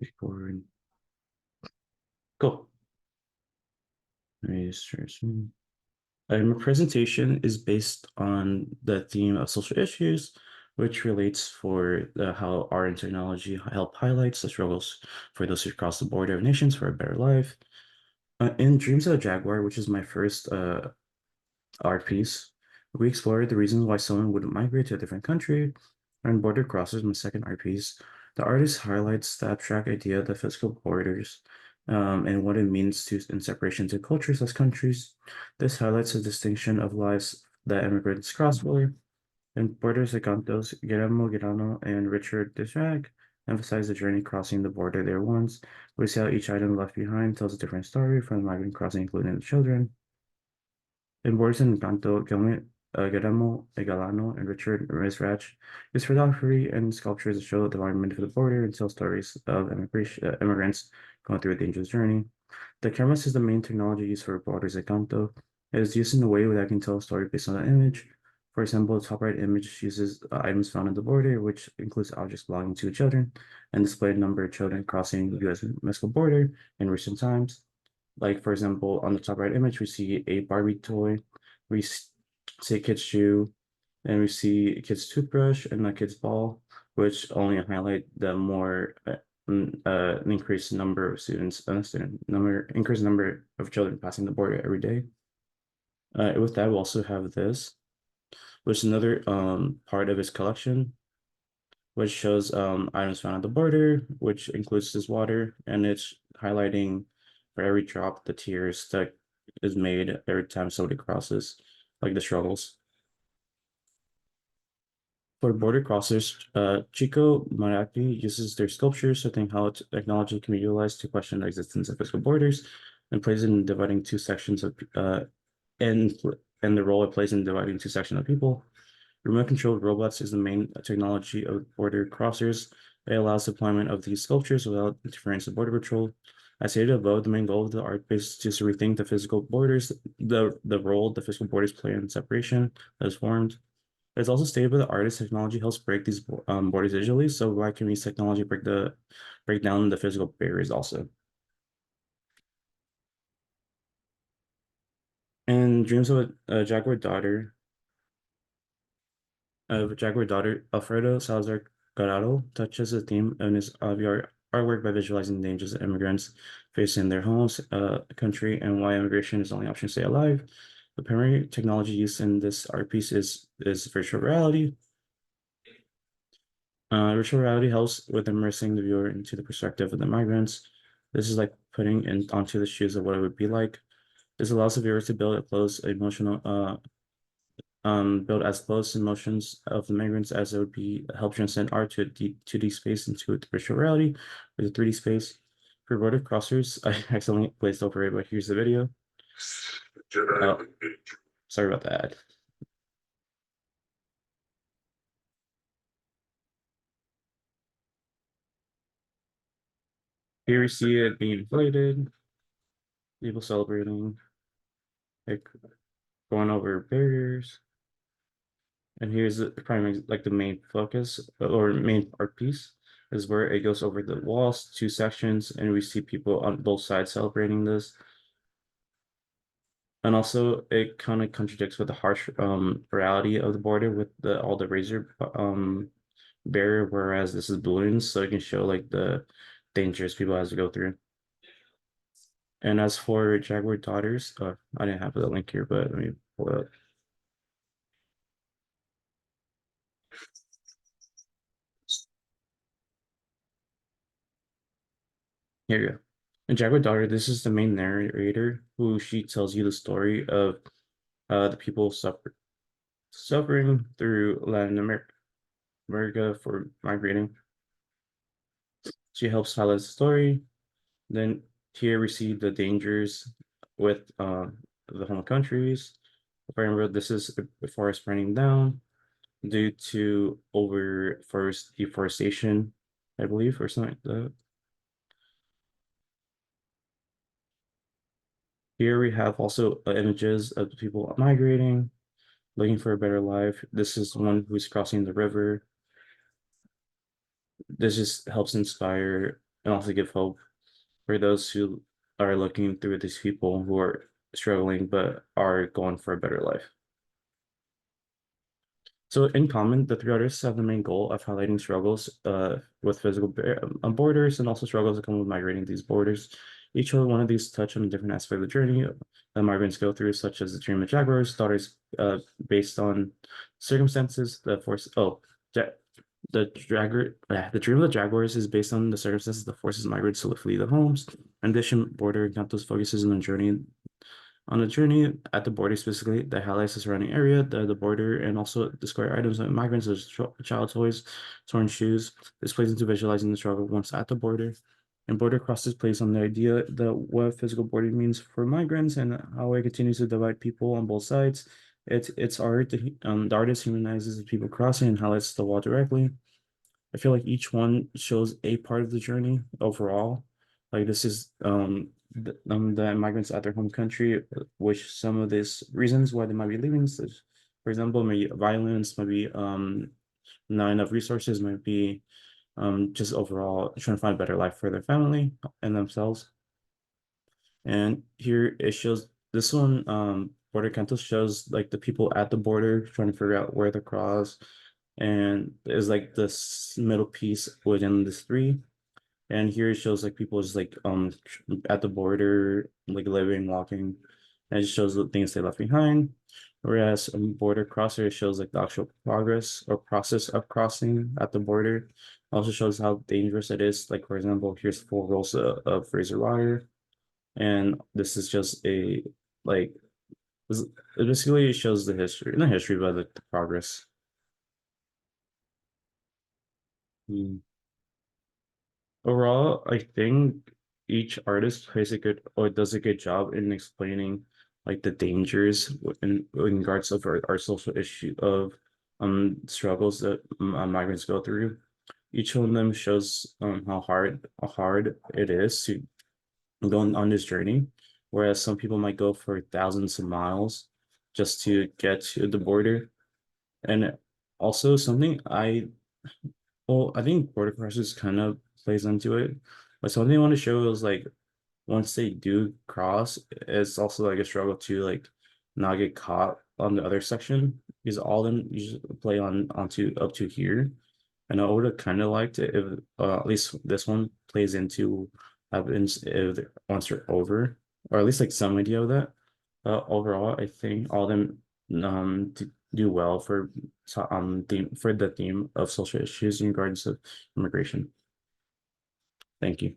Record. Cool. Registration. My presentation is based on the theme of social issues, which relates for how art and technology help highlights the struggles for those who cross the border of nations for a better life. In Dreams of a Jaguar, which is my first art piece, we explored the reasons why someone would migrate to a different country. And Border Crossers, my second art piece, the artist highlights the abstract idea of the physical borders and what it means to in separation to cultures as countries. This highlights the distinction of lives that immigrants cross border. And Borders Encantos, Guillermo Girano and Richard Desjardins emphasize the journey crossing the border there once. We see how each item left behind tells a different story from the migrant crossing, including the children. In Boris and Encanto, Guillermo Galano and Richard Resrach use photography and sculptures to show the environment of the border and tell stories of immigrants going through a dangerous journey. The canvas is the main technology used for Borders Encanto. It is used in a way that can tell a story based on the image. For example, the top right image uses items found at the border, which includes objects belonging to children, and display a number of children crossing the U.S.-Mexico border in recent times. Like, for example, on the top right image, we see a Barbie toy, we see a kid's shoe, and we see a kid's toothbrush and a kid's ball, which only highlight the more increased number of increased number of children passing the border every day. With that, we also have this, which is another part of his collection, which shows items found at the border, which includes this water, and it's highlighting for every drop the tears that is made every time somebody crosses, like the struggles. For border crossers, Chico Maraki uses their sculptures to think how technology can be utilized to question the existence of physical borders, and plays in dividing two sections of and and the role it plays in dividing two sections of people. Remote-controlled robots is the main technology of border crossers. It allows deployment of these sculptures without interference with border patrol. As stated above, the main goal of the art is to rethink the physical borders, the role the physical borders play in separation that is formed. It's also stated by the artist technology helps break these borders digitally. So why can we use technology break down the physical barriers also? And Dreams of a Jaguar Daughter, Jaguar daughter Alfredo Salazar Garado touches the theme in his artwork by visualizing the dangers that immigrants face in their homes, country, and why immigration is the only option to stay alive. The primary technology used in this art piece is virtual reality. Virtual reality helps with immersing the viewer into the perspective of the migrants. This is like putting onto the shoes of what it would be like. This allows the viewer to build as close emotions of the migrants as it would be help transcend art to a 2D space into a virtual reality with a 3D space. For border crossers, I accidentally glazed over it, but here's the video. Oh, sorry about that. Here we see it being inflated, people celebrating, like going over barriers. And here's the primary, like the main focus or main art piece is where it goes over the walls, two sections, and we see people on both sides celebrating this. And also it kind of contradicts with the harsh reality of the border with the all the razor barrier, whereas this is balloons, so it can show like the dangers people have to go through. And as for Jaguar Daughters, I didn't have the link here, but let me pull it up. Here you go. And Jaguar Daughter, this is the main narrator who she tells you the story of the people suffering through Latin America for migrating. She helps tell us the story. Then here we see the dangers with the home countries. If I remember, this is a forest burning down due to over forest deforestation, I believe, or something like that. Here we have also images of the people migrating, looking for a better life. This is one who's crossing the river. This just helps inspire and also give hope for those who are looking through these people who are struggling but are going for a better life. So in common, the three artists have the main goal of highlighting struggles with physical borders and also struggles that come with migrating these borders. Each one of these touch on a different aspect of the journey that migrants go through, such as the dream of jaguars, daughters based on circumstances, ja the dream of the jaguars is based on the circumstances that forces migrants to flee the homes. In addition, border encounters focuses on the journey at the border specifically that highlights the surrounding area, the border, and also display items like migrants, such as child toys, torn shoes. This plays into visualizing the struggle once at the border. And border crosses plays on the idea that what physical border means for migrants and how it continues to divide people on both sides. It's art. The artist humanizes the people crossing and highlights the wall directly. I feel like each one shows a part of the journey overall. Like this is the migrants at their home country, which some of these reasons why they might be leaving, such, for example, maybe violence, maybe not enough resources, might be just overall trying to find a better life for their family and themselves. And here it shows this one, Border Cantos shows like the people at the border trying to figure out where to cross. And there's like this middle piece within this three. And here it shows like people just like at the border, like living, walking. And it shows the things they left behind. Whereas border crosser shows like the actual progress or process of crossing at the border. Also shows how dangerous it is. Like for example, here's 4 rolls of razor wire. And this is just a like it basically shows the history, not history, but the progress. Hmm. Overall, I think each artist plays a good or does a good job in explaining like the dangers in regards of our social issue of struggles that migrants go through. Each one of them shows how hard it is to go on this journey, whereas some people might go for thousands of miles just to get to the border. And also something I think border crosses kind of plays into it. But something I want to show is like once they do cross, it's also like a struggle to like not get caught on the other section because all of them usually play on onto up to here. And I would have kind of liked it if at least this one plays into happens if once you're over, or at least like some idea of that. Overall, I think all of them do well for the theme of social issues in regards of immigration. Thank you.